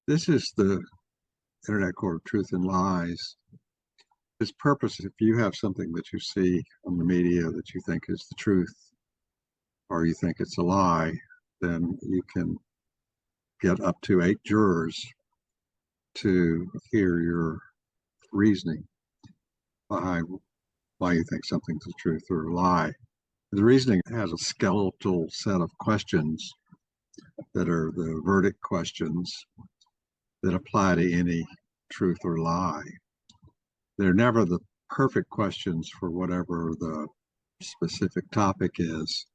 This is the Internet Court of Truth and Lies. Its purpose, if you have something that you see on the media that you think is the truth, or you think it's a lie, then you can get up to 8 jurors to hear your reasoning behind why you think something's the truth or a lie. The reasoning has a skeletal set of questions that are the verdict questions that apply to any truth or lie. They're never the perfect questions for whatever the specific topic is,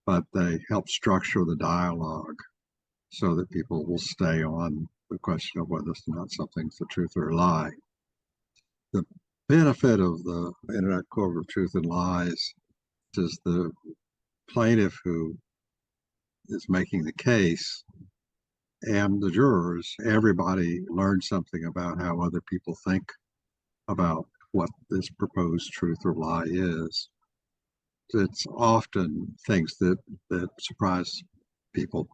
but they help structure the dialogue so that people will stay on the question of whether or not something's the truth or a lie. The benefit of the Internet Court of Truth and Lies is the plaintiff who is making the case and the jurors, everybody learns something about how other people think about what this proposed truth or lie is. It's often things that surprise people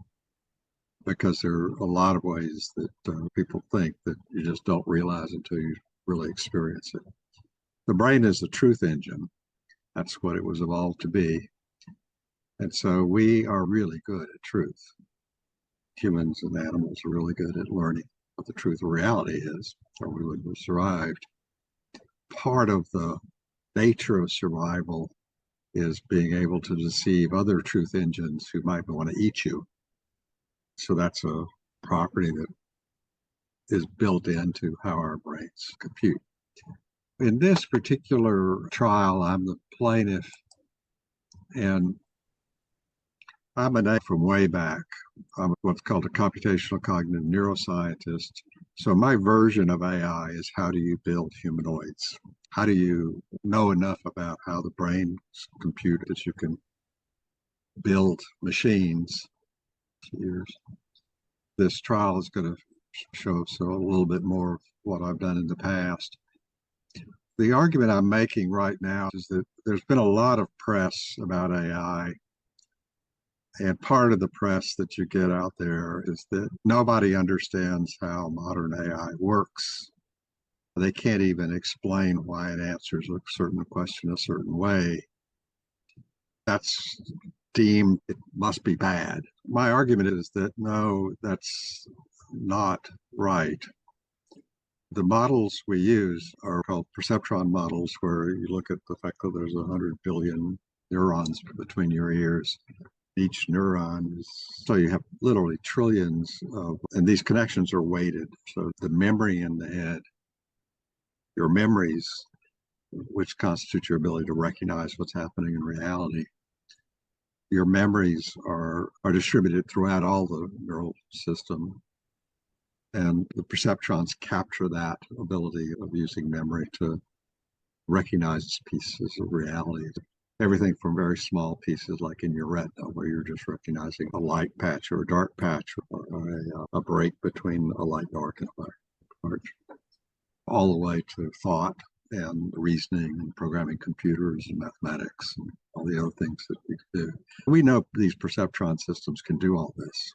because there are a lot of ways that people think that you just don't realize until you really experience it. The brain is the truth engine. That's what it was evolved to be. And so we are really good at truth. Humans and animals are really good at learning what the truth of reality is, or we would have survived. Part of the nature of survival is being able to deceive other truth engines who might want to eat you. So that's a property that is built into how our brains compute. In this particular trial, I'm the plaintiff, and I'm an A from way back. I'm what's called a computational cognitive neuroscientist. So my version of AI is how do you build humanoids? How do you know enough about how the brain compute that you can build machines? This trial is going to show a little bit more of what I've done in the past. The argument I'm making right now is that there's been a lot of press about AI. And part of the press that you get out there is that nobody understands how modern AI works. They can't even explain why it answers a certain question a certain way. That's deemed it must be bad. My argument is that no, that's not right. The models we use are called perceptron models, where you look at the fact that there's 100 billion neurons between your ears. Each neuron is, so you have literally trillions of, and these connections are weighted. So the memory in the head, your memories, which constitute your ability to recognize what's happening in reality, your memories are distributed throughout all the neural system. And the perceptrons capture that ability of using memory to recognize pieces of reality. Everything from very small pieces like in your retina, where you're just recognizing a light patch or a dark patch, or a break between a light dark and a light, all the way to thought and reasoning and programming computers and mathematics and all the other things that we do. We know these perceptron systems can do all this.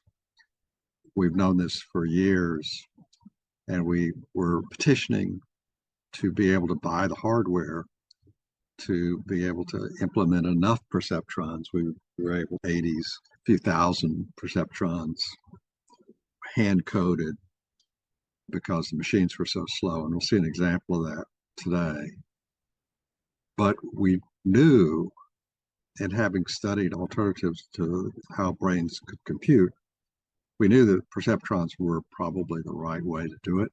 We've known this for years, and we were petitioning to be able to buy the hardware to be able to implement enough perceptrons. We were able to 80s, a few thousand perceptrons hand-coded because the machines were so slow. And we'll see an example of that today. But we knew, and having studied alternatives to how brains could compute, we knew that perceptrons were probably the right way to do it.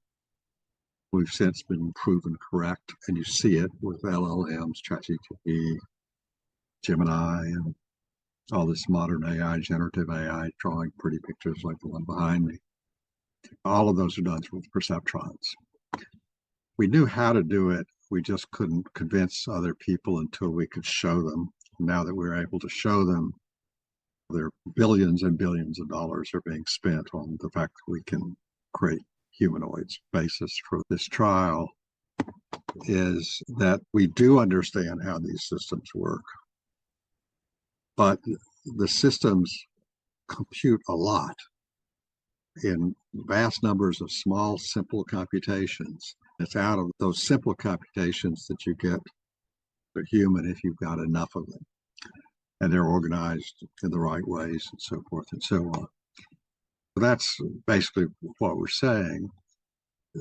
We've since been proven correct, and you see it with LLMs, ChatGPT, Gemini, and all this modern AI, generative AI, drawing pretty pictures like the one behind me. All of those are done with perceptrons. We knew how to do it. We just couldn't convince other people until we could show them. Now that we're able to show them, there are billions and billions of dollars are being spent on the fact that we can create humanoids. Basis for this trial is that we do understand how these systems work, but the systems compute a lot. in vast numbers of small, simple computations. It's out of those simple computations that you get the human if you've got enough of them. And they're organized in the right ways and so forth and so on. So that's basically what we're saying.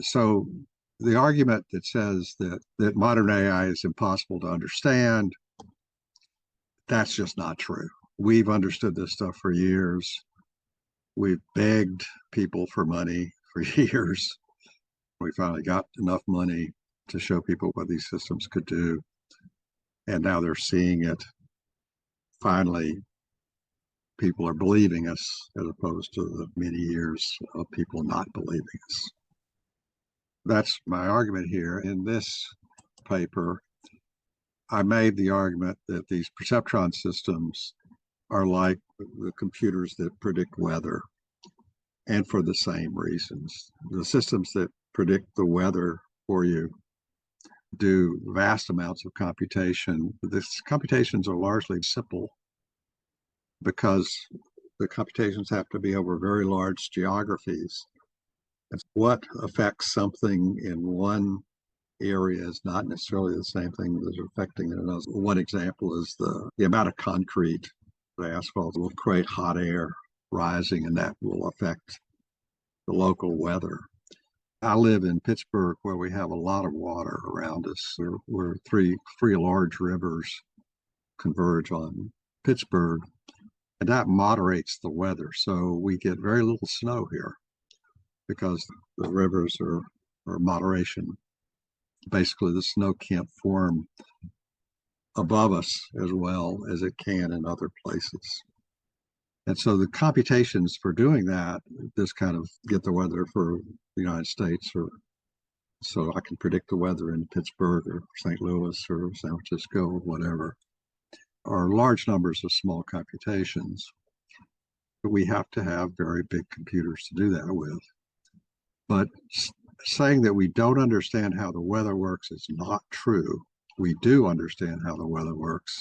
So the argument that says that modern AI is impossible to understand, that's just not true. We've understood this stuff for years. We've begged people for money for years. We finally got enough money to show people what these systems could do. And now they're seeing it. Finally, people are believing us as opposed to the many years of people not believing us. That's my argument here. In this paper, I made the argument that these perceptron systems are like the computers that predict weather, and for the same reasons. The systems that predict the weather for you do vast amounts of computation. These computations are largely simple because the computations have to be over very large geographies. And what affects something in one area is not necessarily the same thing that's affecting it in another. One example is the amount of concrete, the asphalt will create hot air rising, and that will affect the local weather. I live in Pittsburgh, where we have a lot of water around us. Where three large rivers converge on Pittsburgh, and that moderates the weather. So we get very little snow here because the rivers are moderation. Basically, the snow can't form above us as well as it can in other places. And so the computations for doing that, this kind of get the weather for the United States, or so I can predict the weather in Pittsburgh or St. Louis or San Francisco or whatever, are large numbers of small computations. But we have to have very big computers to do that with. But saying that we don't understand how the weather works is not true. We do understand how the weather works.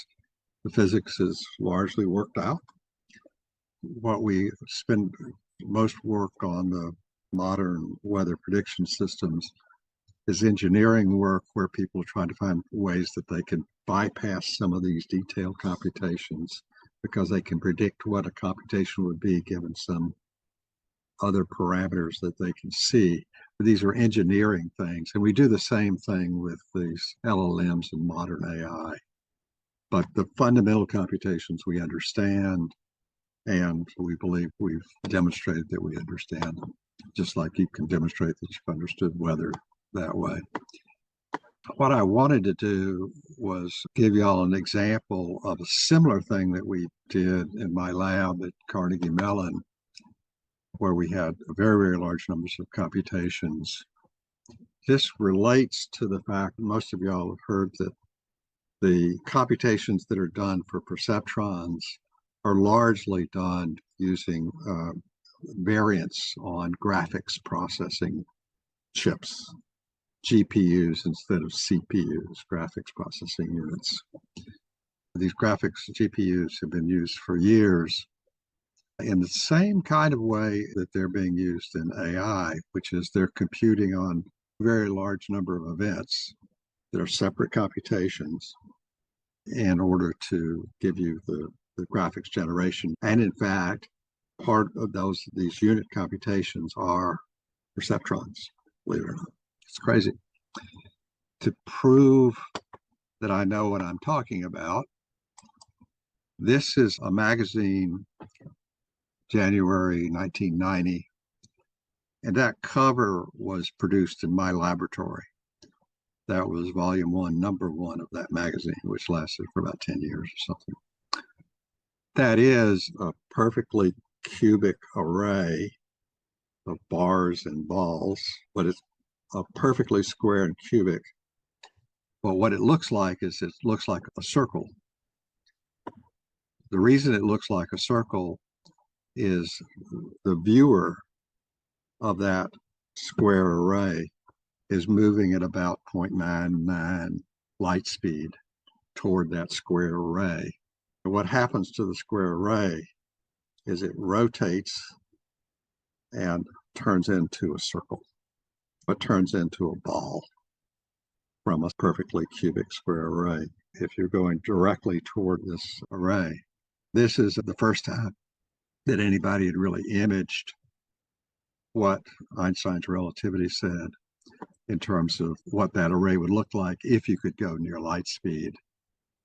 The physics is largely worked out. What we spend most work on, the modern weather prediction systems, is engineering work where people are trying to find ways that they can bypass some of these detailed computations because they can predict what a computation would be given some other parameters that they can see. But these are engineering things, and we do the same thing with these LLMs and modern AI. But the fundamental computations we understand, and we believe we've demonstrated that we understand them, just like you can demonstrate that you've understood weather that way. What I wanted to do was give you all an example of a similar thing that we did in my lab at Carnegie Mellon, where we had very, very large numbers of computations. This relates to the fact that most of y'all have heard that the computations that are done for perceptrons are largely done using variants on graphics processing chips, GPUs instead of CPUs, graphics processing units. These graphics GPUs have been used for years in the same kind of way that they're being used in AI, which is they're computing on a very large number of events that are separate computations in order to give you the graphics generation. And in fact, part of these unit computations are perceptrons, believe it or not. It's crazy. To prove that I know what I'm talking about, this is a magazine, January 1990, and that cover was produced in my laboratory. That was volume 1, number 1 of that magazine, which lasted for about 10 years or something. That is a perfectly cubic array of bars and balls, but it's a perfectly square and cubic. But what it looks like is it looks like a circle. The reason it looks like a circle is the viewer of that square array is moving at about 0.99 light speed toward that square array. And what happens to the square array is it rotates and turns into a circle, but turns into a ball from a perfectly cubic square array. If you're going directly toward this array, this is the first time that anybody had really imaged what Einstein's relativity said in terms of what that array would look like if you could go near light speed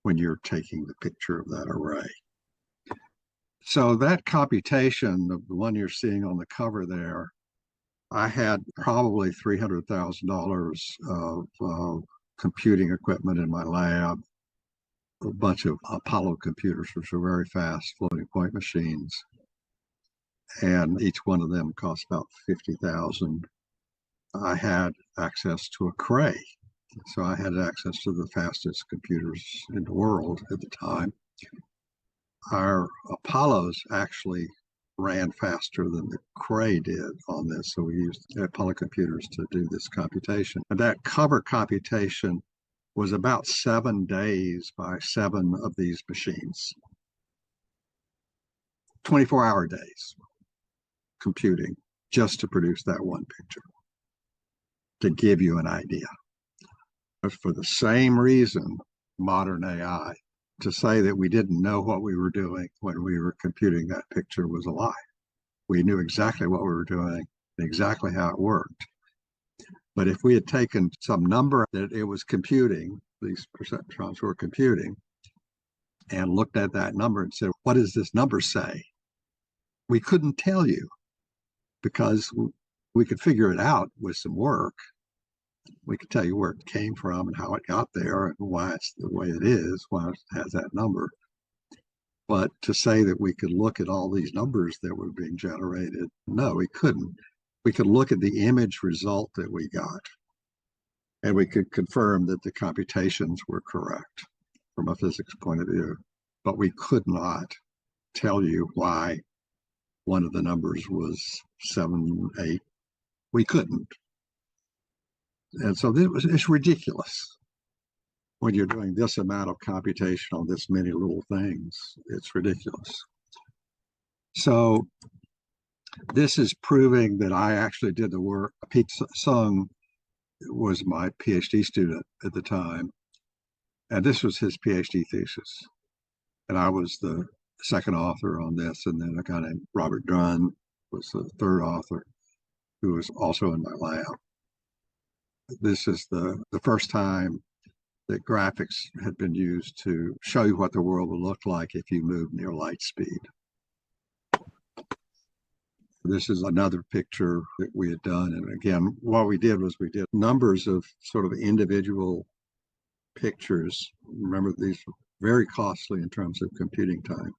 when you're taking the picture of that array. So that computation, the one you're seeing on the cover there, I had probably $300,000 of computing equipment in my lab, a bunch of Apollo computers, which are very fast floating point machines. And each one of them cost about $50,000. I had access to a Cray. So I had access to the fastest computers in the world at the time. Our Apollos actually ran faster than the Cray did on this. So we used Apollo computers to do this computation. And that cover computation was about 7 days by 7 of these machines. 24-hour days computing just to produce that one picture, to give you an idea. But for the same reason, modern AI, to say that we didn't know what we were doing when we were computing that picture was a lie. We knew exactly what we were doing, exactly how it worked. But if we had taken some number that it was computing, these perceptrons were computing, and looked at that number and said, what does this number say? We couldn't tell you, because we could figure it out with some work. We could tell you where it came from and how it got there and why it's the way it is, why it has that number. But to say that we could look at all these numbers that were being generated, no, we couldn't. We could look at the image result that we got, and we could confirm that the computations were correct from a physics point of view. But we could not tell you why one of the numbers was 7, 8. We couldn't. And so it's ridiculous. When you're doing this amount of computation on this many little things, it's ridiculous. So this is proving that I actually did the work. Pete Sung was my PhD student at the time, and this was his PhD thesis. And I was the second author on this, and then a guy named Robert Dunn was the third author, who was also in my lab. This is the first time that graphics had been used to show you what the world would look like if you moved near light speed. This is another picture that we had done. And again, what we did was we did numbers of sort of individual pictures. Remember, these were very costly in terms of computing time,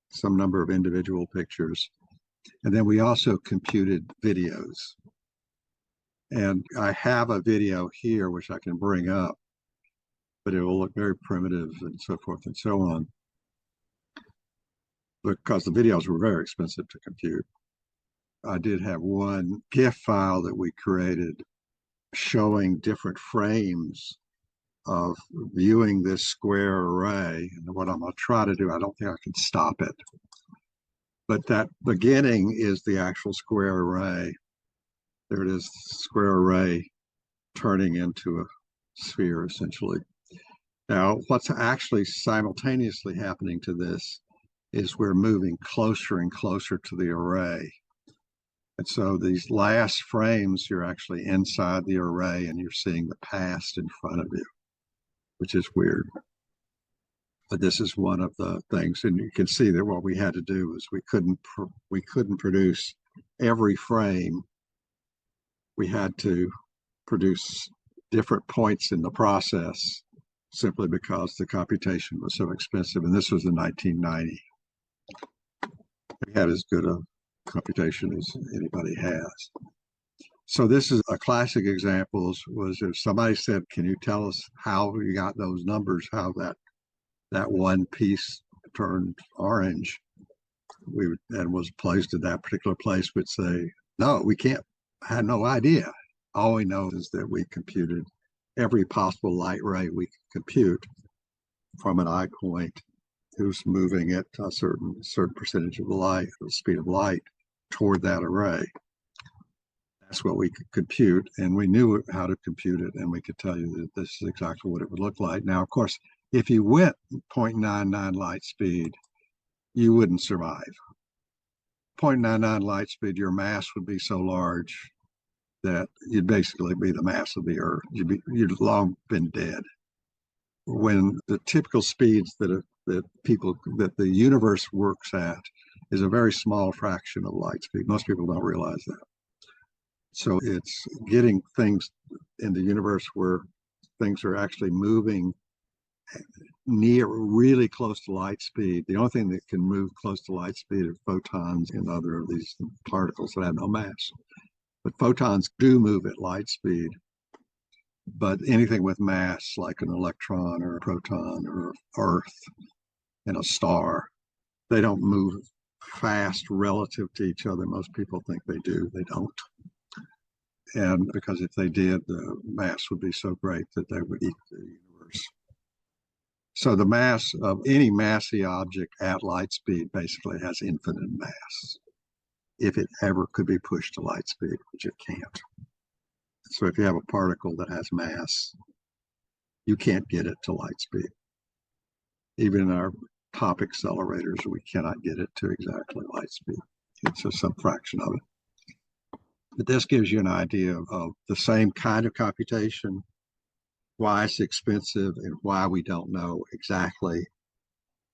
some number of individual pictures. And then we also computed videos. And I have a video here, which I can bring up, but it will look very primitive and so forth and so on, because the videos were very expensive to compute. I did have one GIF file that we created showing different frames of viewing this square array. And what I'm going to try to do, I don't think I can stop it, but that beginning is the actual square array. There it is, square array turning into a sphere, essentially. Now, what's actually simultaneously happening to this is we're moving closer and closer to the array. And so these last frames, you're actually inside the array and you're seeing the past in front of you, which is weird. But this is one of the things, and you can see that what we had to do was we couldn't produce every frame. We had to produce different points in the process simply because the computation was so expensive. And this was in 1990. We had as good a computation as anybody has. So this is a classic example. Was if somebody said, can you tell us how you got those numbers, how that one piece turned orange, and was placed at that particular place, would say, no, we can't. I had no idea. All we know is that we computed every possible light ray we could compute from an eye point who's moving at a certain percentage of the light, the speed of light, toward that array. That's what we could compute, and we knew how to compute it, and we could tell you that this is exactly what it would look like. Now, of course, if you went 0.99 light speed, you wouldn't survive. 0.99 light speed, your mass would be so large that you'd basically be the mass of the Earth. You'd long been dead. When the typical speeds that the universe works at is a very small fraction of light speed. Most people don't realize that. So it's getting things in the universe where things are actually moving near really close to light speed. The only thing that can move close to light speed are photons and other of these particles that have no mass. But photons do move at light speed. But anything with mass, like an electron or a proton or Earth and a star, they don't move fast relative to each other. Most people think they do. They don't. And because if they did, the mass would be so great that they would eat the universe. So the mass of any massy object at light speed basically has infinite mass, if it ever could be pushed to light speed, which it can't. So if you have a particle that has mass, you can't get it to light speed. Even in our top accelerators, we cannot get it to exactly light speed. It's just some fraction of it. But this gives you an idea of the same kind of computation, why it's expensive, and why we don't know exactly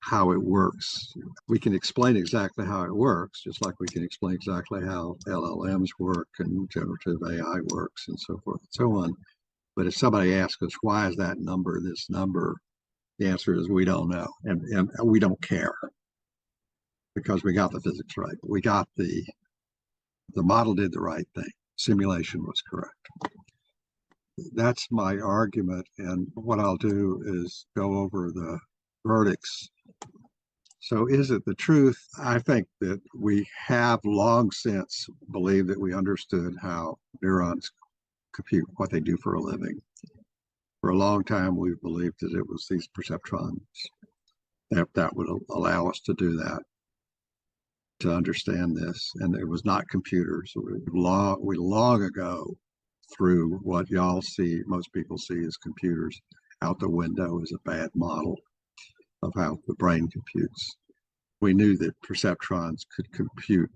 how it works. We can explain exactly how it works, just like we can explain exactly how LLMs work and generative AI works and so forth and so on. But if somebody asks us, why is that number this number? The answer is we don't know, and we don't care, because we got the physics right. We got the model did the right thing. Simulation was correct. That's my argument, and what I'll do is go over the verdicts. So is it the truth? I think that we have long since believed that we understood how neurons compute, what they do for a living. For a long time, we've believed that it was these perceptrons that would allow us to do that, to understand this. And it was not computers. We long ago threw what y'all see, most people see as computers, out the window as a bad model of how the brain computes. We knew that perceptrons could compute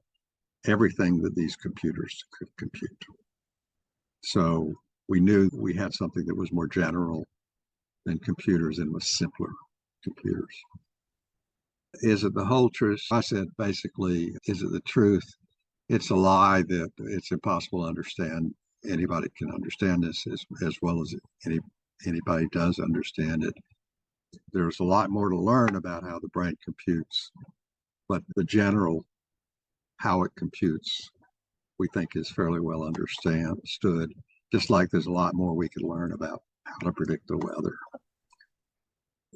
everything that these computers could compute. So we knew we had something that was more general than computers and was simpler computers. Is it the whole truth? I said basically, is it the truth? It's a lie that it's impossible to understand. Anybody can understand this as well as anybody does understand it. There's a lot more to learn about how the brain computes, but the general how it computes, we think is fairly well understood, just like there's a lot more we could learn about how to predict the weather.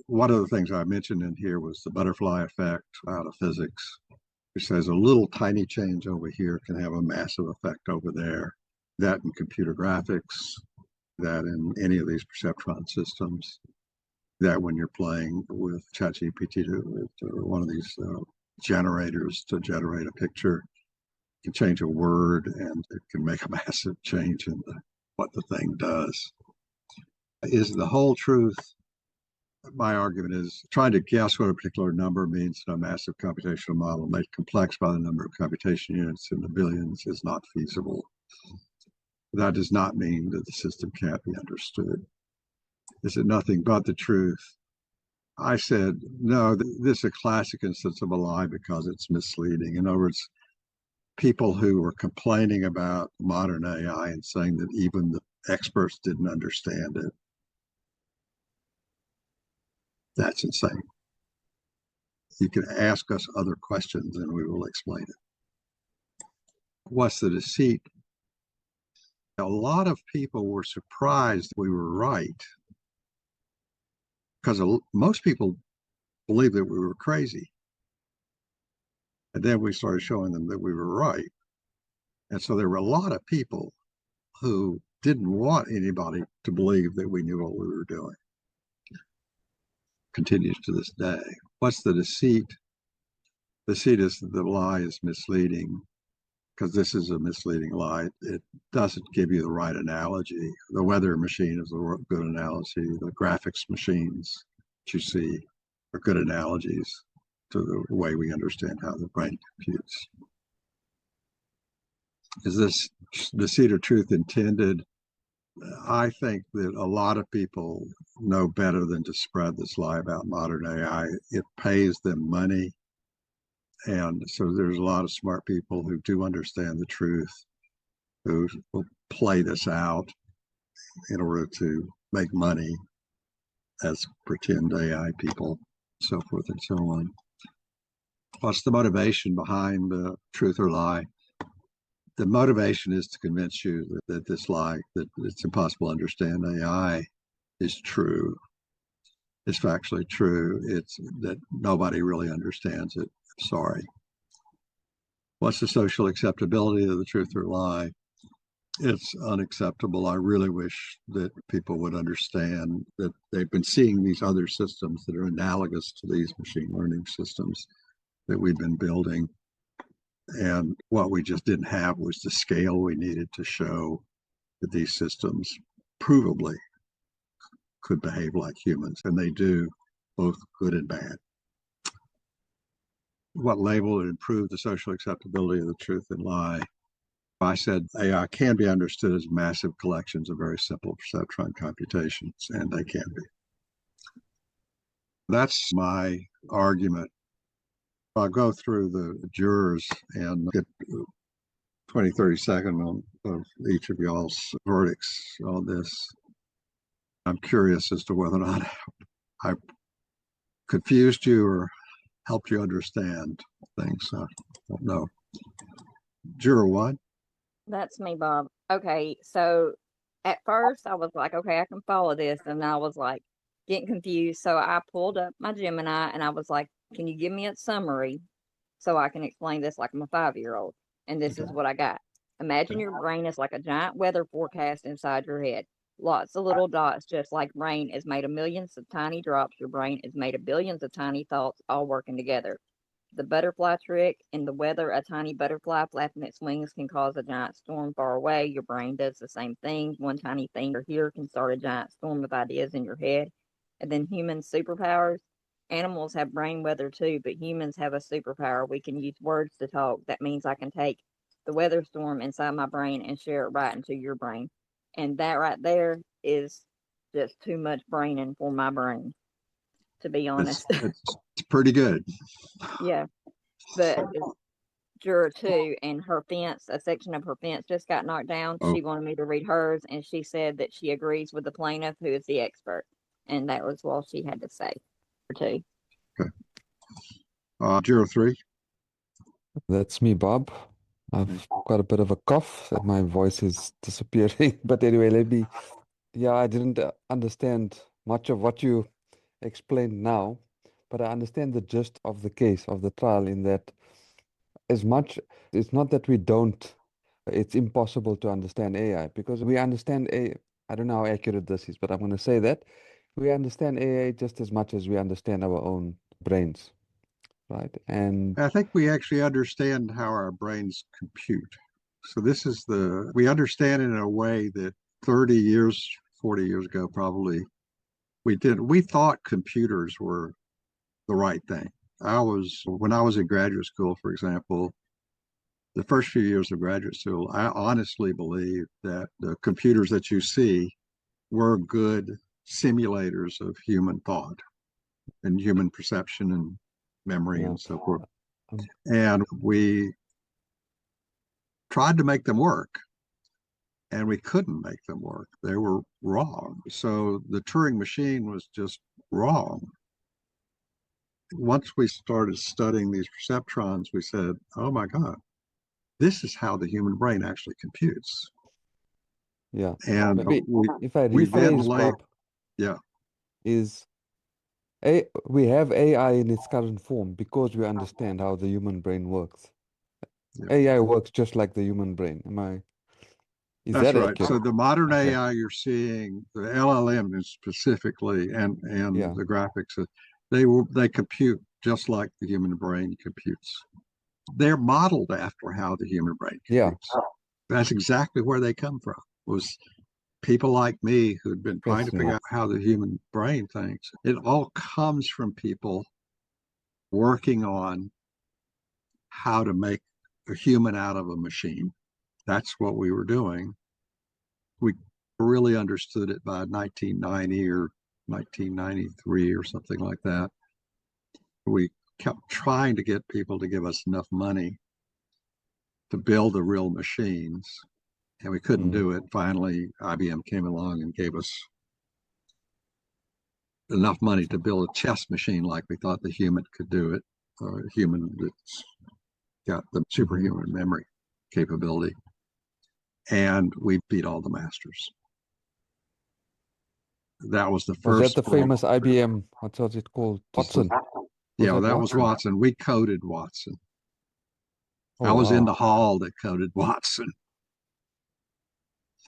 One of the things I mentioned in here was the butterfly effect out of physics, which says a little tiny change over here can have a massive effect over there. That in computer graphics, that in any of these perceptron systems, that when you're playing with ChatGPT or one of these generators to generate a picture, you can change a word and it can make a massive change in what the thing does. Is the whole truth? My argument is trying to guess what a particular number means in a massive computational model made complex by the number of computation units in the billions is not feasible. That does not mean that the system can't be understood. Is it nothing but the truth? I said, no, this is a classic instance of a lie because it's misleading. In other words, people who were complaining about modern AI and saying that even the experts didn't understand it, that's insane. You can ask us other questions and we will explain it. What's the deceit? A lot of people were surprised we were right because most people believed that we were crazy. And then we started showing them that we were right. And so there were a lot of people who didn't want anybody to believe that we knew what we were doing. Continues to this day. What's the deceit? The deceit is that the lie is misleading. because this is a misleading lie. It doesn't give you the right analogy. The weather machine is a good analogy. The graphics machines that you see are good analogies to the way we understand how the brain computes. Is this deceit or truth intended? I think that a lot of people know better than to spread this lie about modern AI. It pays them money. And so there's a lot of smart people who do understand the truth, who will play this out in order to make money as pretend AI people, so forth and so on. What's the motivation behind the truth or lie? The motivation is to convince you that this lie, that it's impossible to understand AI, is true. It's factually true. It's that nobody really understands it. Sorry. What's the social acceptability of the truth or lie? It's unacceptable. I really wish that people would understand that they've been seeing these other systems that are analogous to these machine learning systems that we've been building. And what we just didn't have was the scale we needed to show that these systems provably could behave like humans, and they do, both good and bad. What label would improve the social acceptability of the truth and lie? I said AI can be understood as massive collections of very simple perceptron computations, and they can be. That's my argument. I'll go through the jurors and get 20, 30 seconds of each of y'all's verdicts on this. I'm curious as to whether or not I confused you or helped you understand things. I don't know. Juror one. That's me, Bob. Okay, so at first I was like, okay, I can follow this. And I was like getting confused. So I pulled up my Gemini and I was like, can you give me a summary so I can explain this like I'm a 5-year-old? And this is what I got. Imagine your brain is like a giant weather forecast inside your head. Lots of little dots, just like rain is made of millions of tiny drops. Your brain is made of billions of tiny thoughts all working together. The butterfly trick in the weather, a tiny butterfly flapping its wings can cause a giant storm far away. Your brain does the same thing. One tiny thing here can start a giant storm of ideas in your head. And then human superpowers. Animals have brain weather too, but humans have a superpower. We can use words to talk. That means I can take the weather storm inside my brain and share it right into your brain. And that right there is just too much braining for my brain, to be honest. It's pretty good. Yeah. But juror 2 and her fence, a section of her fence just got knocked down. Oh. She wanted me to read hers, and she said that she agrees with the plaintiff, who is the expert. And that was all she had to say for 2. Okay. Juror 3. That's me, Bob. I've got a bit of a cough and my voice is disappearing. But anyway, I didn't understand much of what you explained now, but I understand the gist of the case, of the trial, in that as much, it's not that it's impossible to understand AI, because we understand AI. I don't know how accurate this is, but I'm going to say that we understand AI just as much as we understand our own brains. Right. And I think we actually understand how our brains compute. So we understand it in a way that 30 years, 40 years ago, probably, we thought computers were the right thing. When I was in graduate school, for example, the first few years of graduate school, I honestly believed that the computers that you see were good simulators of human thought and human perception and memory and so forth. And we tried to make them work, and we couldn't make them work. They were wrong. So the Turing machine was just wrong. Once we started studying these perceptrons, we said, oh my God, this is how the human brain actually computes. Yeah. And if I rephrase, Bob, yeah, we have AI in its current form because we understand how the human brain works. Yeah. AI works just like the human brain. Is That's that right. accurate? So the modern AI you're seeing, the LLM specifically, and the graphics, they compute just like the human brain computes. they're modeled after how the human brain Yeah, behaves. That's exactly where they come from. Was people like me who'd been trying to figure out how the human brain thinks. It all comes from people working on how to make a human out of a machine. That's what we were doing. We really understood it by 1990 or 1993 or something like that. We kept trying to get people to give us enough money to build the real machines, and we couldn't do it. Finally, IBM came along and gave us enough money to build a chess machine like we thought the human could do it, a human that's got the superhuman memory capability. And we beat all the masters. That was the Was that first the break. famous IBM, what was it called? Watson. Yeah, that was Watson. We coded Watson. Oh, I was in wow. the hall that coded Watson.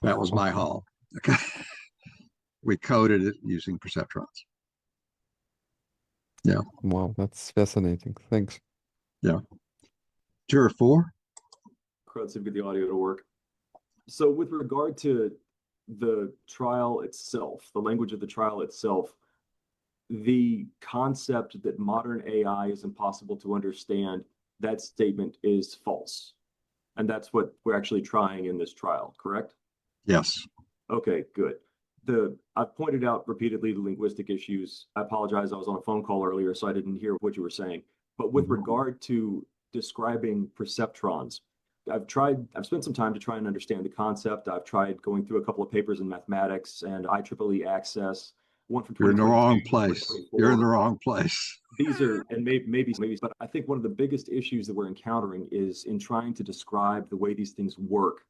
That was my hall. Okay. We coded it using perceptrons. Yeah. Wow, that's fascinating. Thanks. Yeah. Juror 4. Crowd to get the audio to work. So with regard to the trial itself, the language of the trial itself, the concept that modern AI is impossible to understand, that statement is false. And that's what we're actually trying in this trial, correct? Yes. Okay, good. I've pointed out repeatedly the linguistic issues. I apologize, I was on a phone call earlier, so I didn't hear what you were saying. But with regard to describing perceptrons, I've spent some time to try and understand the concept. I've tried going through a couple of papers in mathematics and IEEE Access, one from You're in the 2022, wrong place. You're in the wrong place. These are, and maybe, but I think one of the biggest issues that we're encountering is in trying to describe the way these things work.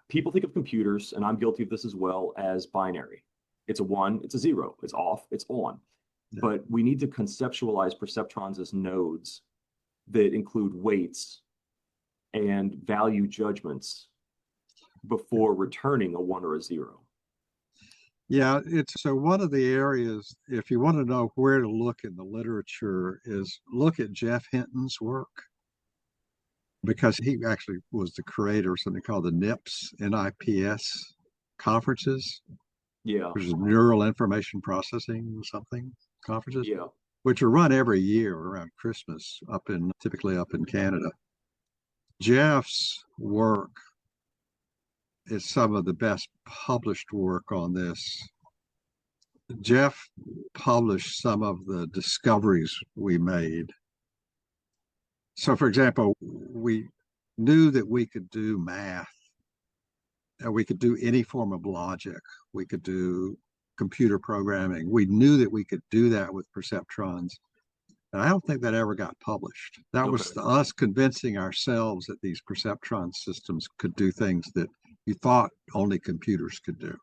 People think of computers, and I'm guilty of this as well, as binary. It's a 1, it's a 0, it's off, it's on. Yeah. But we need to conceptualize perceptrons as nodes that include weights and value judgments before returning a 1 or a 0. Yeah, so one of the areas, if you want to know where to look in the literature, is look at Jeff Hinton's work, because he actually was the creator of something called the NIPS conferences. Yeah. Which is neural information processing something conferences. Yeah. Which are run every year around Christmas typically up in Canada. Jeff's work is some of the best published work on this. Jeff published some of the discoveries we made. So, for example, we knew that we could do math, and we could do any form of logic. We could do computer programming. We knew that we could do that with perceptrons. And I don't think that ever got published. That was us convincing ourselves that these perceptron systems could do things that you thought only computers could do.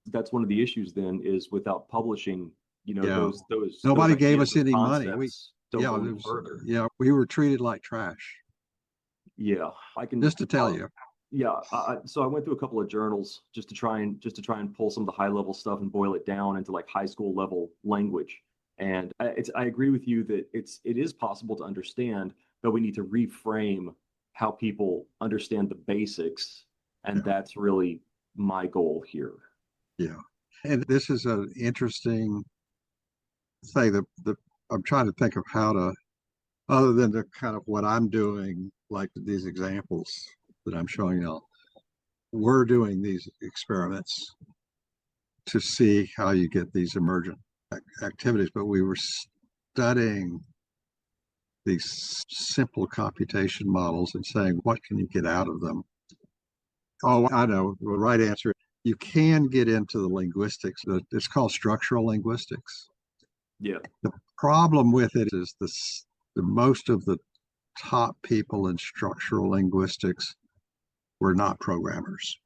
That's one of the issues then, is without publishing, those nobody gave us those any money. Further. Yeah, we were treated like trash. Yeah, I can just to tell you. Yeah, so I went through a couple of journals just to try and pull some of the high level stuff and boil it down into like high school level language. And I agree with you that it is possible to understand, but we need to reframe how people understand the basics, and that's really my goal here. Yeah, and this is an interesting thing that I'm trying to think of how to, other than the kind of what I'm doing, like these examples that I'm showing now. We're doing these experiments to see how you get these emergent activities, but we were studying these simple computation models and saying, what can you get out of them? Oh, I know. The right answer, you can get into the linguistics. It's called structural linguistics. Yeah. The problem with it is the most of the top people in structural linguistics were not programmers.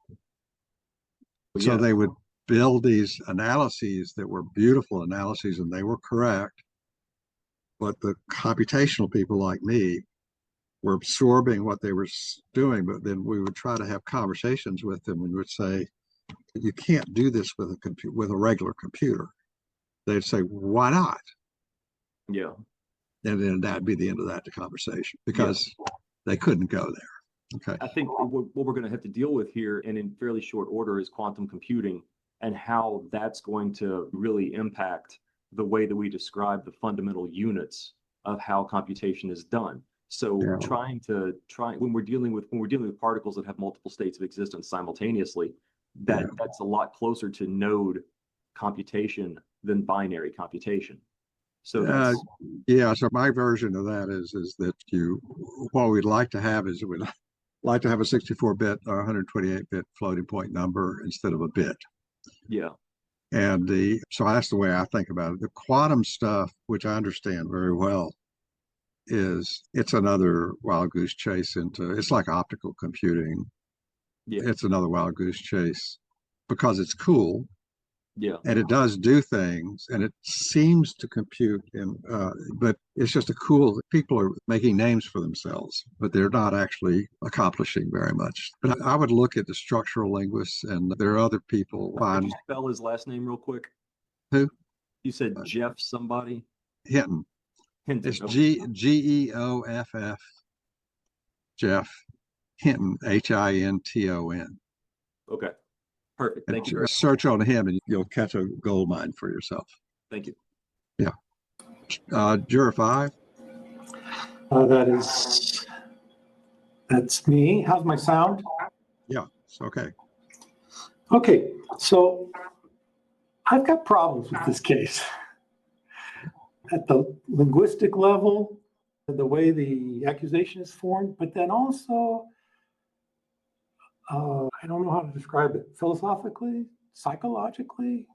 Yeah. So they would build these analyses that were beautiful analyses, and they were correct. But the computational people like me were absorbing what they were doing. But then we would try to have conversations with them and would say, you can't do this with a regular computer. They'd say, why not? Yeah. And then that'd be the end of that conversation because they couldn't go there. Okay. I think what we're going to have to deal with here, and in fairly short order, is quantum computing and how that's going to really impact the way that we describe the fundamental units of how computation is done. So when we're dealing with particles that have multiple states of existence simultaneously, that's a lot closer to node computation than binary computation. So so my version of that is that what we'd like to have is we'd like to have a 64-bit or 128-bit floating point number instead of a bit. Yeah. And so that's the way I think about it. The quantum stuff, which I understand very well, it's another wild goose chase it's like optical computing. Yeah. It's another wild goose chase because it's cool. Yeah. And it does do things and it seems to compute but it's just people are making names for themselves, but they're not actually accomplishing very much. But I would look at the structural linguists, and there are other people. Could you spell his last name real quick? Who? You said Jeff somebody? Hinton. Hinton. It's Geoff, Jeff Hinton, Hinton. Okay. Perfect. Thank you. Search on him and you'll catch a gold mine for yourself. Thank you. Yeah. Juror 5. That's me. How's my sound? Yeah, it's okay. Okay, so I've got problems with this case. At the linguistic level, the way the accusation is formed, but then also, I don't know how to describe it, philosophically, psychologically,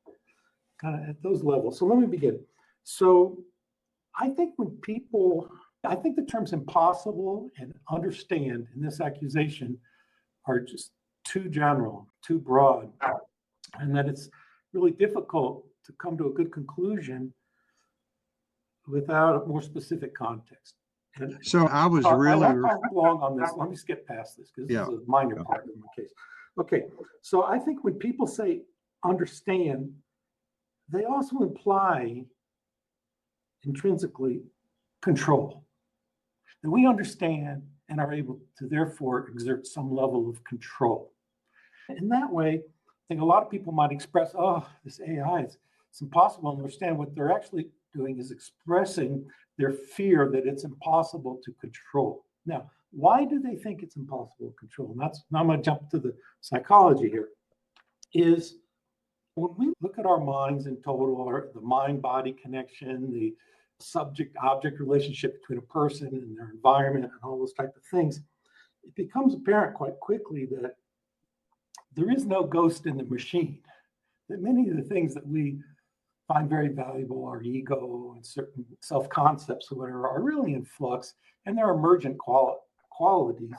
kind of at those levels. So let me begin. So I think the terms impossible and understand in this accusation are just too general, too broad, and that it's really difficult to come to a good conclusion without a more specific context. And so I was really long on this. Let me skip past this because this is a minor part of my case. Okay, so I think when people say understand, they also imply intrinsically control. That we understand and are able to therefore exert some level of control. In that way, I think a lot of people might express, oh, this AI, it's impossible to understand. What they're actually doing is expressing their fear that it's impossible to control. Now, why do they think it's impossible to control? And now I'm going to jump to the psychology here, is when we look at our minds in total, the mind-body connection, the subject-object relationship between a person and their environment and all those type of things, it becomes apparent quite quickly that there is no ghost in the machine. That many of the things that we find very valuable, our ego and certain self-concepts or whatever, are really in flux, and there are emergent qualities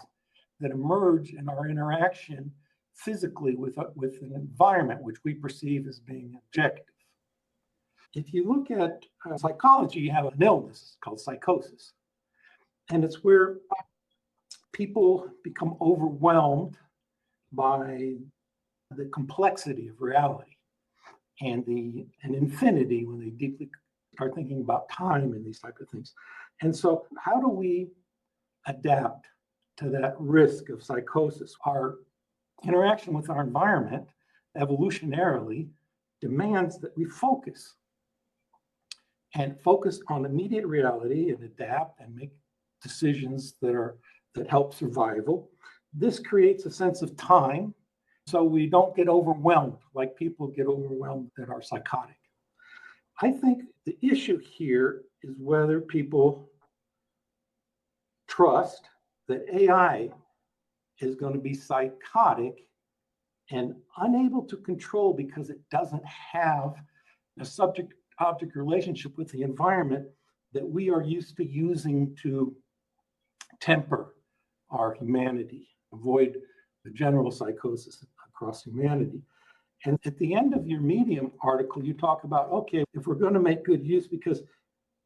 that emerge in our interaction physically with an environment which we perceive as being objective. If you look at psychology, you have an illness called psychosis. And it's where people become overwhelmed by the complexity of reality and infinity when they deeply start thinking about time and these type of things. And so how do we adapt to that risk of psychosis? Our interaction with our environment evolutionarily demands that we focus on immediate reality and adapt and make decisions that help survival. This creates a sense of time, so we don't get overwhelmed like people get overwhelmed that are psychotic. I think the issue here is whether people trust that AI is going to be psychotic and unable to control because it doesn't have a subject-object relationship with the environment that we are used to using to temper our humanity, avoid the general psychosis across humanity. And at the end of your Medium article, you talk about, okay, if we're going to make good use, because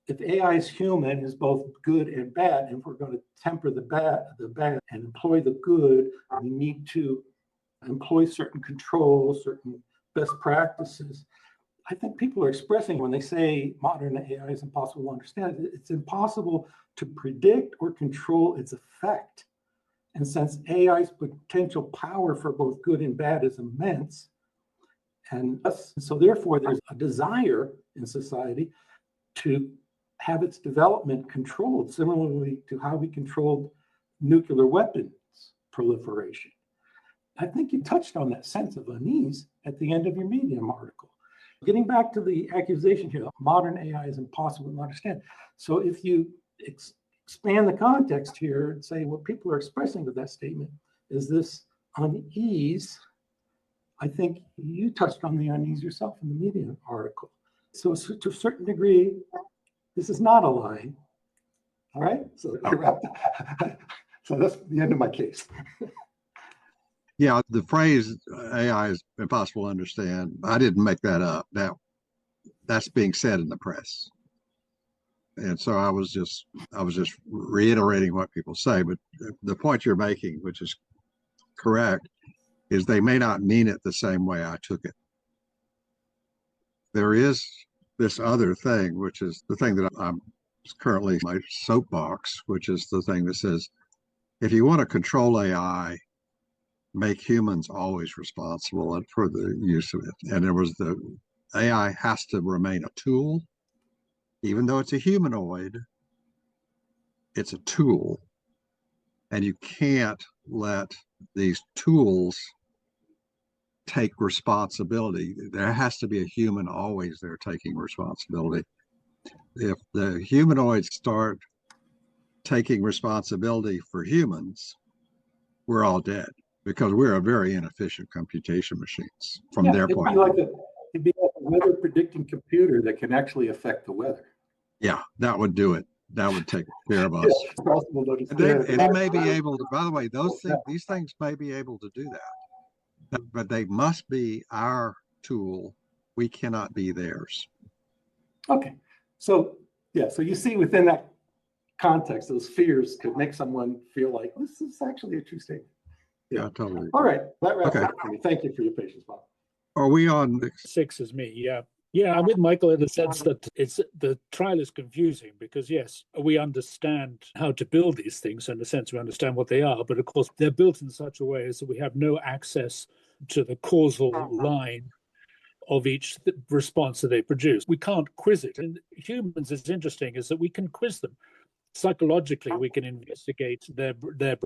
if AI is human, is both good and bad, and if we're going to temper the bad and employ the good, we need to employ certain controls, certain best practices. I think people are expressing when they say modern AI is impossible to understand, it's impossible to predict or control its effect. And since AI's potential power for both good and bad is immense, and so therefore there's a desire in society to have its development controlled, similarly to how we controlled nuclear weapons proliferation. I think you touched on that sense of unease at the end of your Medium article. Getting back to the accusation here, modern AI is impossible to understand. So if you expand the context here and say what people are expressing with that statement is this unease, I think you touched on the unease yourself in the Medium article. So to a certain degree, this is not a lie. All right, so so that's the end of my case. Yeah, the phrase AI is impossible to understand, I didn't make that up. That's being said in the press. And so I was just reiterating what people say, but the point you're making, which is correct, is they may not mean it the same way I took it. There is this other thing, which is the thing that I'm currently my soapbox, which is the thing that says, if you want to control AI, make humans always responsible for the use of it. And there was the AI has to remain a tool, even though it's a humanoid, it's a tool. And you can't let these tools take responsibility. There has to be a human always there taking responsibility. If the humanoids start taking responsibility for humans, we're all dead because we're a very inefficient computation machines from their point of view. It'd be like a weather predicting computer that can actually affect the weather. Yeah, that would do it. That would take care of us. It's possible to And it may be able to, by the way, these things may be able to do that, but they must be our tool. We cannot be theirs. Okay. So, yeah, so you see within that context, those fears could make someone feel like this is actually a true statement. Yeah, totally. All right. That wraps Okay. it up for me. Thank you for your patience, Bob. Are we on? 6 is me, yeah. Yeah, I'm with Michael in the sense that the trial is confusing because, yes, we understand how to build these things. In a sense, we understand what they are. But of course, they're built in such a way so we have no access to the causal line of each response that they produce. We can't quiz it. And humans, it's interesting, is that we can quiz them. Psychologically, we can investigate their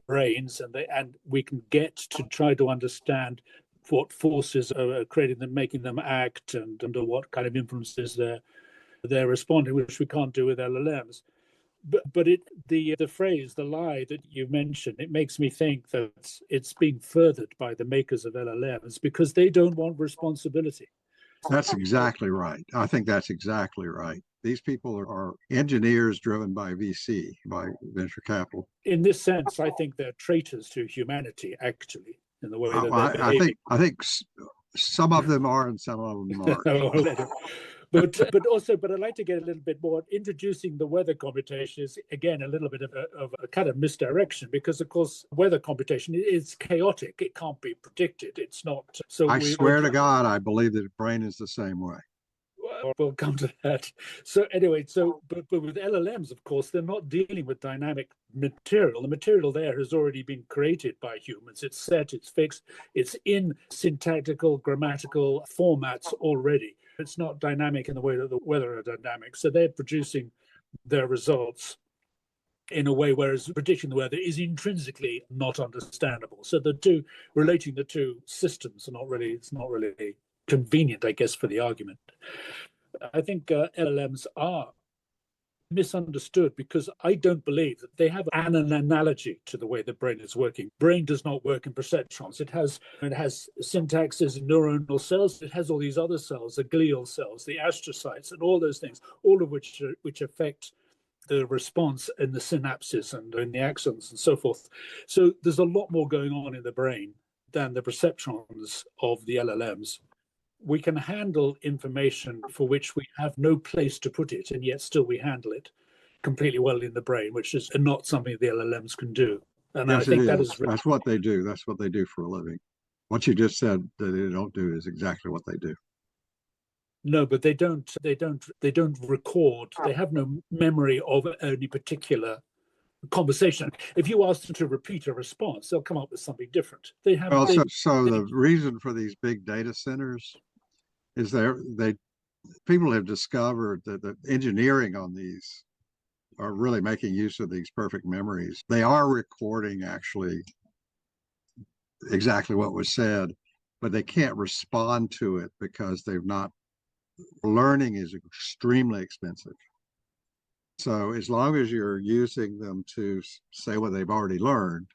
brains and we can get to try to understand what forces are creating them, making them act, and under what kind of influences they're responding, which we can't do with LLMs. But the phrase, the lie that you mentioned, it makes me think that it's being furthered by the makers of LLMs because they don't want responsibility. That's exactly right. I think that's exactly right. These people are engineers driven by VC, by venture capital. In this sense, I think they're traitors to humanity, actually. In the way that I think some of them are and some of them aren't. but I'd like to get a little bit more. Introducing the weather computation is again a little bit of a kind of misdirection because, of course, weather computation is chaotic. It can't be predicted. It's not. So I swear to God, I believe that the brain is the same way. We'll come to that. So anyway, but with LLMs, of course, they're not dealing with dynamic material. The material there has already been created by humans. It's set, it's fixed, it's in syntactical, grammatical formats already. It's not dynamic in the way that the weather are dynamic. So they're producing their results in a way, whereas predicting the weather is intrinsically not understandable. So relating the two systems it's not really convenient, I guess, for the argument. I think LLMs are misunderstood because I don't believe that they have an analogy to the way the brain is working. Brain does not work in perceptrons. It has syntaxes and neuronal cells. It has all these other cells, the glial cells, the astrocytes, and all those things, all of which affect the response in the synapses and in the axons and so forth. So there's a lot more going on in the brain than the perceptrons of the LLMs. We can handle information for which we have no place to put it, and yet still we handle it completely well in the brain, which is not something the LLMs can do. And yes, I think that's what they do. That's what they do for a living. What you just said that they don't do is exactly what they do. No, but they don't record. They have no memory of any particular conversation. If you ask them to repeat a response, they'll come up with something different. They have. Well, so the reason for these big data centers is people have discovered that the engineering on these are really making use of these perfect memories. They are recording actually exactly what was said, but they can't respond to it because they've not. Learning is extremely expensive. So as long as you're using them to say what they've already learned,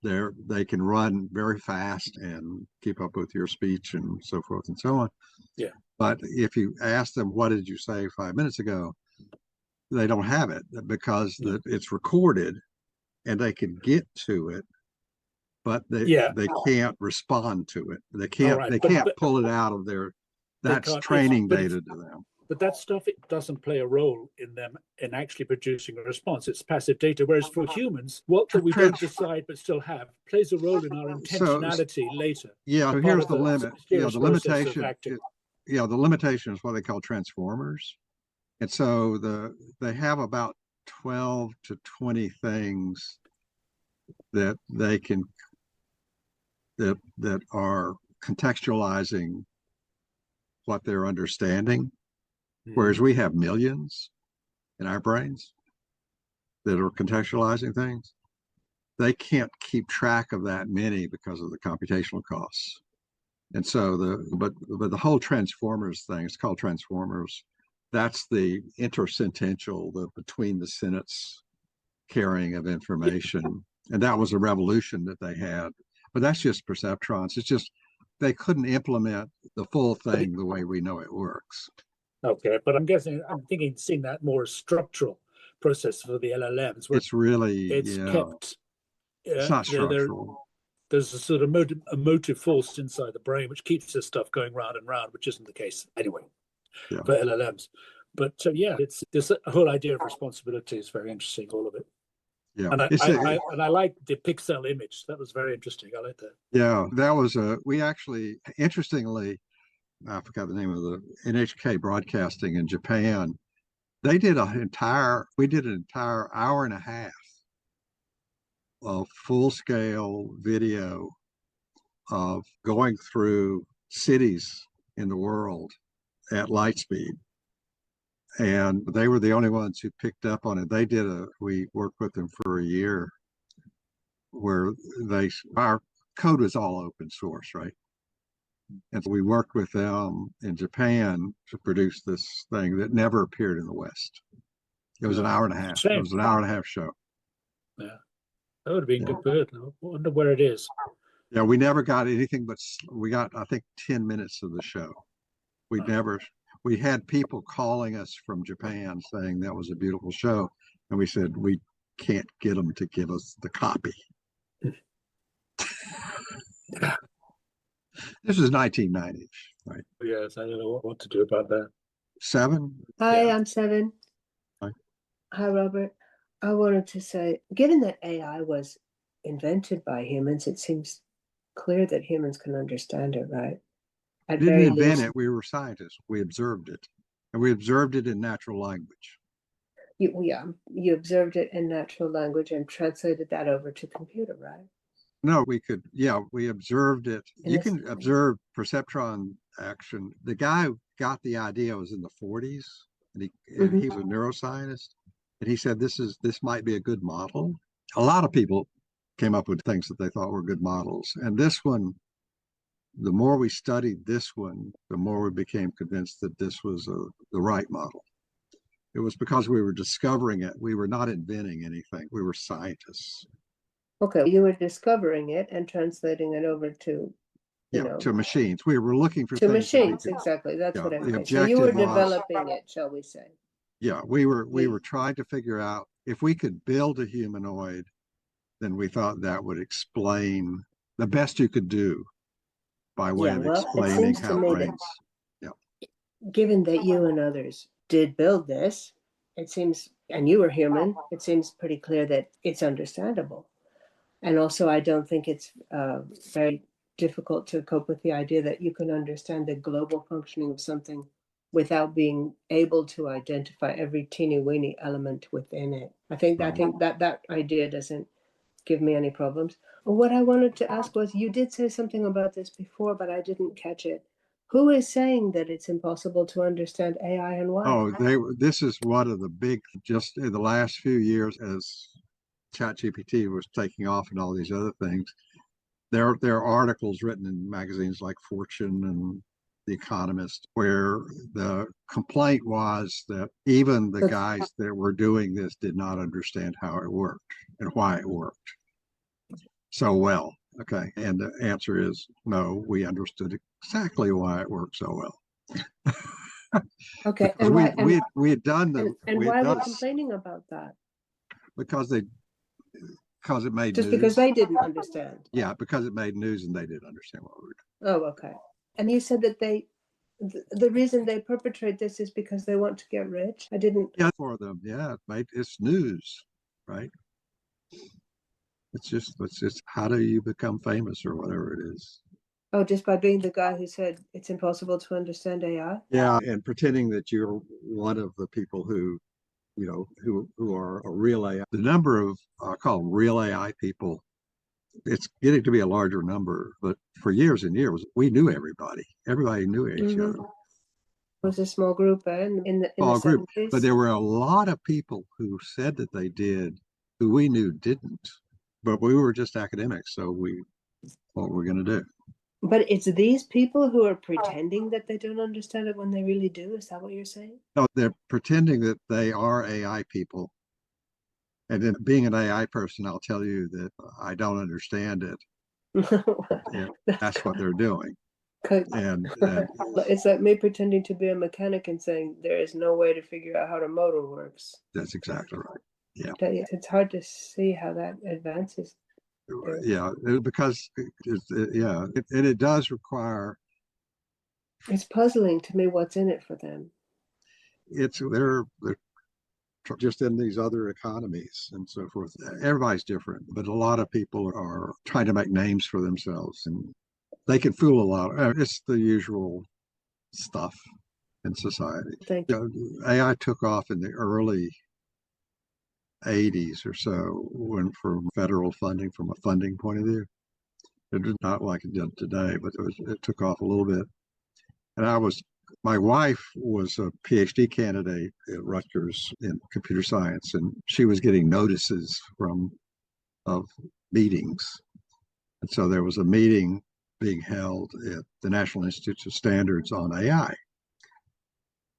they can run very fast and keep up with your speech and so forth and so on. Yeah. But if you ask them, what did you say 5 minutes ago? They don't have it because it's recorded and they can get to it, but they can't respond to it. They can't pull it out of their, that's training data to them. But that stuff, it doesn't play a role in them in actually producing a response. It's passive data. Whereas for humans, what that we don't decide but still have plays a role in our intentionality later. Yeah, so here's the limit. The limitation is what they call transformers. And so they have about 12 to 20 things that they can that are contextualizing what they're understanding. Whereas we have millions in our brains that are contextualizing things. They can't keep track of that many because of the computational costs. And so but the whole transformers thing, it's called transformers. That's the intersentential, the between the sentence carrying of information. And that was a revolution that they had. But that's just perceptrons. It's just they couldn't implement the full thing the way we know it works. Okay, but I'm thinking seeing that more as structural process for the LLMs. It's really, kept. It's not structural. There's a sort of motive force inside the brain which keeps this stuff going round and round, which isn't the case anyway for LLMs. But it's this whole idea of responsibility is very interesting, all of it. Yeah, and I like the pixel image. That was very interesting. I like that. Yeah, that was we actually, interestingly, I forgot the name of the NHK Broadcasting in Japan. We did an entire hour and a half of full-scale video of going through cities in the world at light speed. And they were the only ones who picked up on it. We worked with them for a year where our code was all open source, right? And so we worked with them in Japan to produce this thing that never appeared in the West. It was an hour and a half. It was an hour and a half show. Yeah, that would have been good. I wonder where it is. Yeah, we never got anything, but we got, I think, 10 minutes of the show. We had people calling us from Japan saying that was a beautiful show. And we said, we can't get them to give us the copy. This is 1990s, right? Yes, I don't know what to do about that. Seven? Hi, I'm Seven. Hi. Hi, Robert. I wanted to say, given that AI was invented by humans, it seems clear that humans can understand it, right? We didn't invent it. We were scientists. We observed it. And we observed it in natural language. You observed it in natural language and translated that over to computer, right? No, we observed it. You can observe perceptron action. The guy who got the idea was in the 40s, and he was a neuroscientist, and he said this might be a good model. A lot of people came up with things that they thought were good models, and this one, the more we studied this one, the more we became convinced that this was the right model. It was because we were discovering it. We were not inventing anything. We were scientists. Okay, you were discovering it and translating it over to, to machines. We were looking for to machines. Exactly, that's what I meant. So you were developing it, shall we say? Yeah, we were trying to figure out if we could build a humanoid, then we thought that would explain the best you could do by way of explaining how brains. Given that you and others did build this, it seems, and you were human, it seems pretty clear that it's understandable. And also, I don't think it's very difficult to cope with the idea that you can understand the global functioning of something without being able to identify every teeny weeny element within it. I think that idea doesn't give me any problems. What I wanted to ask was, you did say something about this before, but I didn't catch it. Who is saying that it's impossible to understand AI and why? Oh, this is one of the big, just in the last few years, as ChatGPT was taking off and all these other things, there are articles written in magazines like Fortune and The Economist where the complaint was that even the guys that were doing this did not understand how it worked and why it worked so well. Okay. And the answer is no, we understood exactly why it worked so well. Okay. And we had done them. And why are we complaining about that? Because it made Just news. because they didn't understand. Yeah, because it made news and they didn't understand what we were doing. Oh, okay. And you said that the reason they perpetrate this is because they want to get rich. I didn't. Yeah, for them. Yeah, it's news, right? It's just how do you become famous or whatever it is. Oh, just by being the guy who said it's impossible to understand AI? Yeah, and pretending that you're one of the people who are a real AI. The number of, I call them real AI people, it's getting to be a larger number, but for years and years, we knew everybody. Everybody knew each other. It was a small group in the Small group, 70s. but there were a lot of people who said that they did, who we knew didn't. But we were just academics, so what we're going to do. But it's these people who are pretending that they don't understand it when they really do? Is that what you're saying? No, they're pretending that they are AI people. And then being an AI person, I'll tell you that I don't understand it. Yeah, that's what they're doing. And it's like me pretending to be a mechanic and saying there is no way to figure out how the motor works. That's exactly right. Yeah. It's hard to see how that advances. Yeah, because it does require. It's puzzling to me what's in it for them. They're just in these other economies and so forth. Everybody's different, but a lot of people are trying to make names for themselves, and they can fool a lot. It's the usual stuff in society. Thank you. AI took off in the early 80s or so when from federal funding, from a funding point of view. It was not like it did today, but it took off a little bit. And my wife was a PhD candidate at Rutgers in computer science, and she was getting notices of meetings. And so there was a meeting being held at the National Institute of Standards on AI.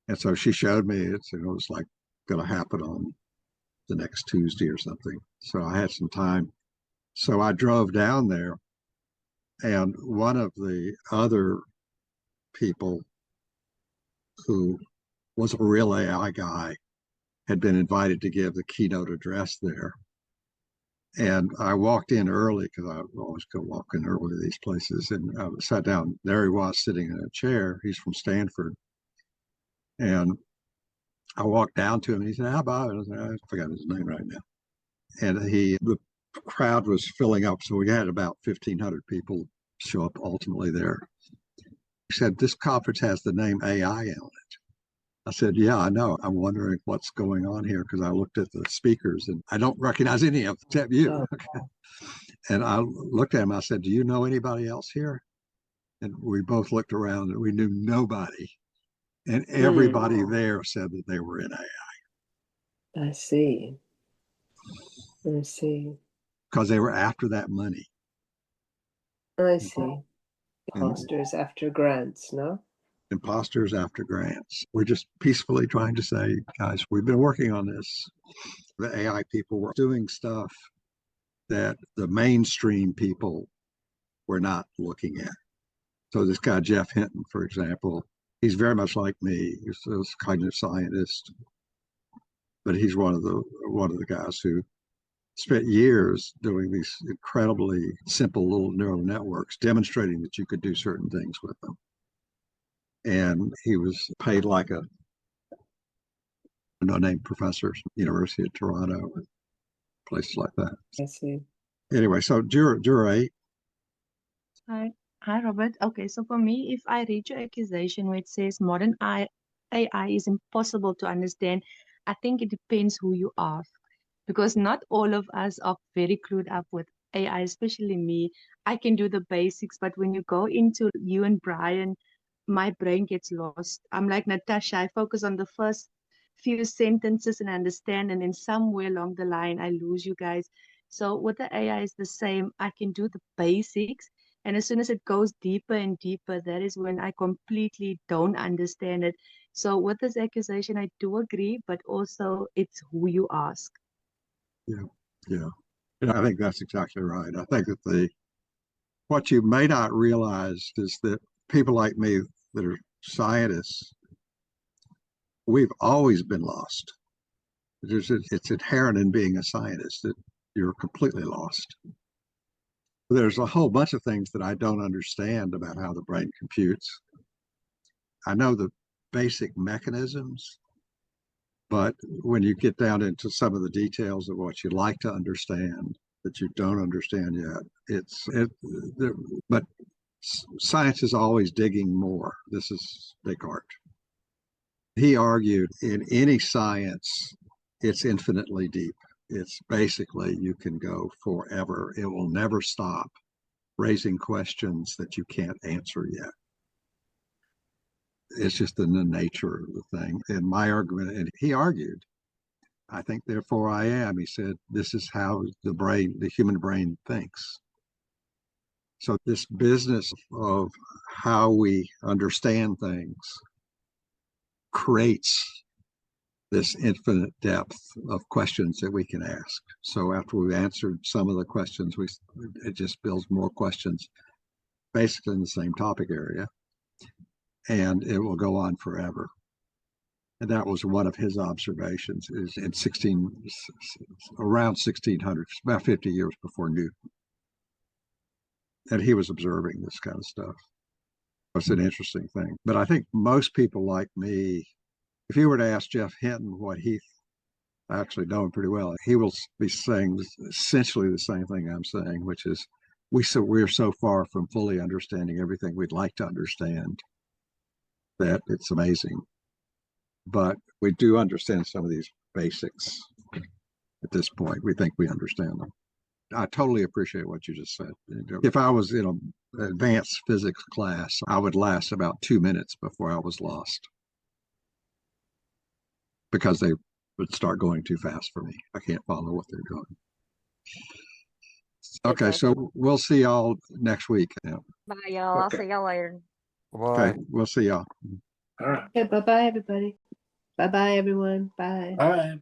And so she showed me it was like going to happen on the next Tuesday or something. So I had some time. So I drove down there, and one of the other people who was a real AI guy had been invited to give the keynote address there. And I walked in early because I always go walk in early to these places. And I sat down. There he was sitting in a chair. He's from Stanford. And I walked down to him and he said, "How about it?" I forgot his name right now. And the crowd was filling up. So we had about 1,500 people show up ultimately there. He said, "This conference has the name AI on it." I said, "Yeah, I know. I'm wondering what's going on here because I looked at the speakers and I don't recognize any of them except you." Oh. And I looked at him. I said, "Do you know anybody else here?" And we both looked around and we knew nobody. And everybody there said that they were in AI. I see. Because they were after that money. I see. Imposters after grants, no? Imposters after grants. We're just peacefully trying to say, guys, we've been working on this. The AI people were doing stuff that the mainstream people were not looking at. So this guy, Jeff Hinton, for example, he's very much like me. He's a cognitive scientist, but he's one of the guys who spent years doing these incredibly simple little neural networks, demonstrating that you could do certain things with them. And he was paid like a no-name professor, University of Toronto, and places like that. I see. Anyway, so Juror 8. Hi. Hi, Robert. Okay, so for me, if I read your accusation where it says modern AI is impossible to understand, I think it depends who you ask. Because not all of us are very clued up with AI, especially me. I can do the basics, but when you go into you and Brian, my brain gets lost. I'm like Natasha, I focus on the first few sentences and understand, and then somewhere along the line, I lose you guys. So with the AI, is the same. I can do the basics, and as soon as it goes deeper and deeper, that is when I completely don't understand it. So with this accusation, I do agree, but also it's who you ask. Yeah, yeah. And I think that's exactly right. I think that what you may not realize is that people like me that are scientists, we've always been lost. It's inherent in being a scientist that you're completely lost. There's a whole bunch of things that I don't understand about how the brain computes. I know the basic mechanisms, but when you get down into some of the details of what you'd like to understand that you don't understand yet, but science is always digging more. This is Descartes. He argued in any science, it's infinitely deep. It's basically you can go forever. It will never stop raising questions that you can't answer yet. It's just in the nature of the thing. And my argument, and he argued, I think therefore I am. He said, this is how the human brain thinks. So this business of how we understand things creates this infinite depth of questions that we can ask. So after we've answered some of the questions, it just builds more questions, basically in the same topic area, and it will go on forever. And that was one of his observations, is in around 1600, about 50 years before Newton. And he was observing this kind of stuff. It's an interesting thing. But I think most people like me, if you were to ask Jeff Hinton what I actually know him pretty well, he will be saying essentially the same thing I'm saying, which is we're so far from fully understanding everything we'd like to understand that it's amazing. But we do understand some of these basics at this point. We think we understand them. I totally appreciate what you just said. If I was in an advanced physics class, I would last about 2 minutes before I was lost, because they would start going too fast for me. I can't follow what they're doing. Okay, so we'll see y'all next week. Bye, y'all. Okay. I'll see y'all later. Bye. Okay, we'll see y'all. All right. Okay, bye-bye, everybody. Bye-bye, everyone. Bye. All right.